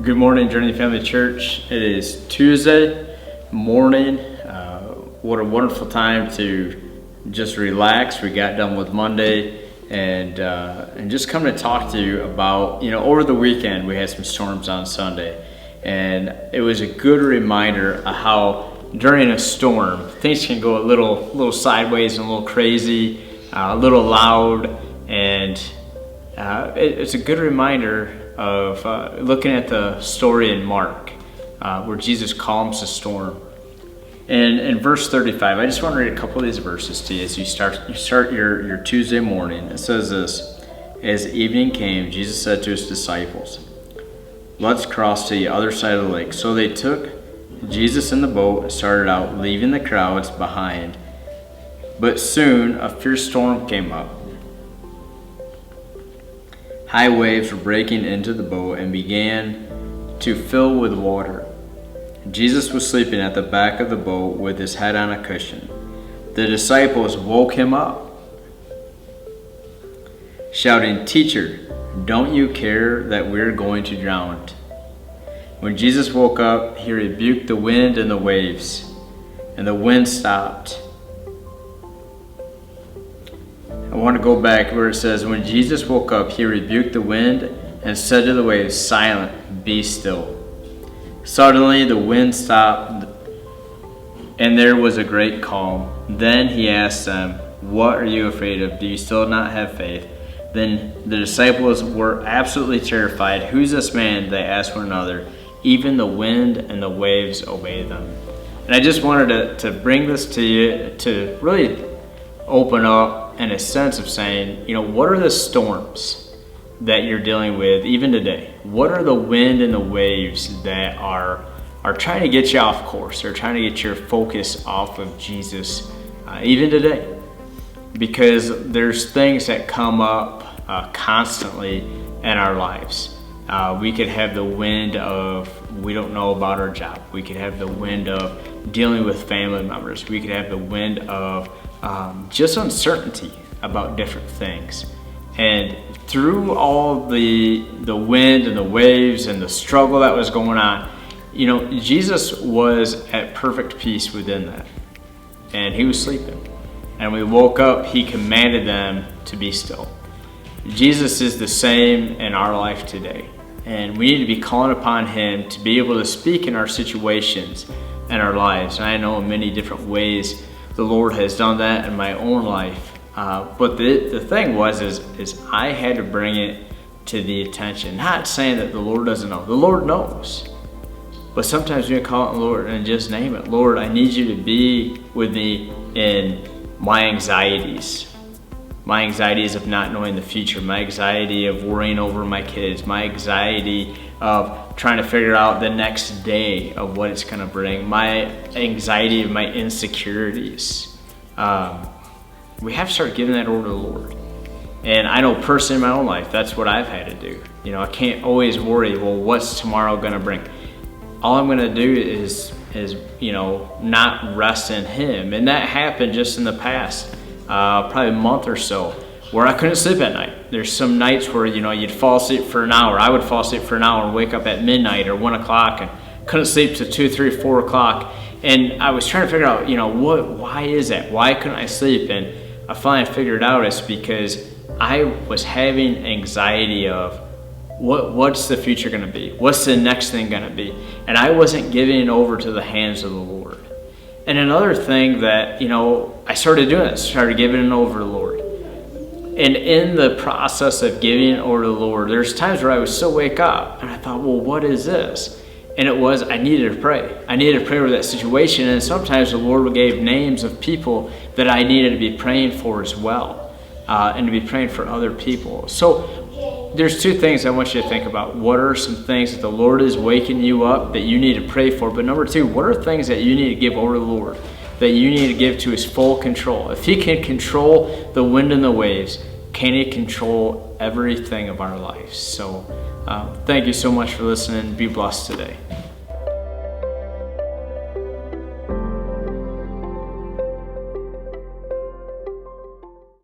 Good morning, Journey Family Church. It is Tuesday morning. What a wonderful time to just relax. We got done with Monday and just come to talk to you about, over the weekend we had some storms on Sunday. And it was a good reminder of how during a storm, things can go a little sideways and a little crazy, a little loud. And it's a good reminder of looking at the story in Mark where Jesus calms the storm. And in verse 35, I just want to read a couple of these verses to you as you start your Tuesday morning. It says this: as evening came, Jesus said to his disciples, "Let's cross to the other side of the lake." So they took Jesus in the boat and started out, leaving the crowds behind. But soon a fierce storm came up. High waves were breaking into the boat and began to fill with water. Jesus was sleeping at the back of the boat with his head on a cushion. The disciples woke him up, shouting, "Teacher, don't you care that we're going to drown?" When Jesus woke up, he rebuked the wind and the waves, and the wind stopped. I want to go back where it says, when Jesus woke up, he rebuked the wind and said to the waves, "Silent, be still." Suddenly the wind stopped and there was a great calm. Then he asked them, "What are you afraid of? Do you still not have faith?" Then the disciples were absolutely terrified. "Who's this man?" they asked one another. "Even the wind and the waves obey them." And I just wanted to bring this to you to really open up in a sense of saying, what are the storms that you're dealing with even today? What are the wind and the waves that are trying to get you off course, or trying to get your focus off of Jesus even today? Because there's things that come up constantly in our lives. We could have the wind of we don't know about our job. We could have the wind of dealing with family members. We could have the wind of just uncertainty about different things. And through all the wind and the waves and the struggle that was going on, Jesus was at perfect peace within that. And he was sleeping. And when we woke up, he commanded them to be still. Jesus is the same in our life today. And we need to be calling upon him to be able to speak in our situations and our lives. And I know in many different ways the Lord has done that in my own life. But the thing is I had to bring it to the attention. Not saying that the Lord doesn't know. The Lord knows. But sometimes we call on the Lord and just name it. "Lord, I need you to be with me in my anxieties. My anxieties of not knowing the future. My anxiety of worrying over my kids. My anxiety of trying to figure out the next day of what it's going to bring. My anxiety of my insecurities." We have to start giving that over to the Lord. And I know personally in my own life, that's what I've had to do. I can't always worry, well, what's tomorrow going to bring? All I'm going to do is not rest in him. And that happened just in the past, probably a month or so, where I couldn't sleep at night. There's some nights where, you'd fall asleep for an hour. I would fall asleep for an hour and wake up at midnight or 1 o'clock and couldn't sleep till 2, 3, 4 o'clock. And I was trying to figure out, why is that? Why couldn't I sleep? And I finally figured out it's because I was having anxiety of what's the future going to be? What's the next thing going to be? And I wasn't giving it over to the hands of the Lord. And another thing that, I started doing is started giving it over to the Lord. And in the process of giving it over to the Lord, there's times where I would still wake up and I thought, well, what is this? And it was, I needed to pray. I needed to pray over that situation. And sometimes the Lord gave names of people that I needed to be praying for as well, and to be praying for other people. So there's two things I want you to think about. What are some things that the Lord is waking you up that you need to pray for? But number two, what are things that you need to give over to the Lord, that you need to give to his full control? If he can control the wind and the waves, can he control everything of our lives? So thank you so much for listening. Be blessed today.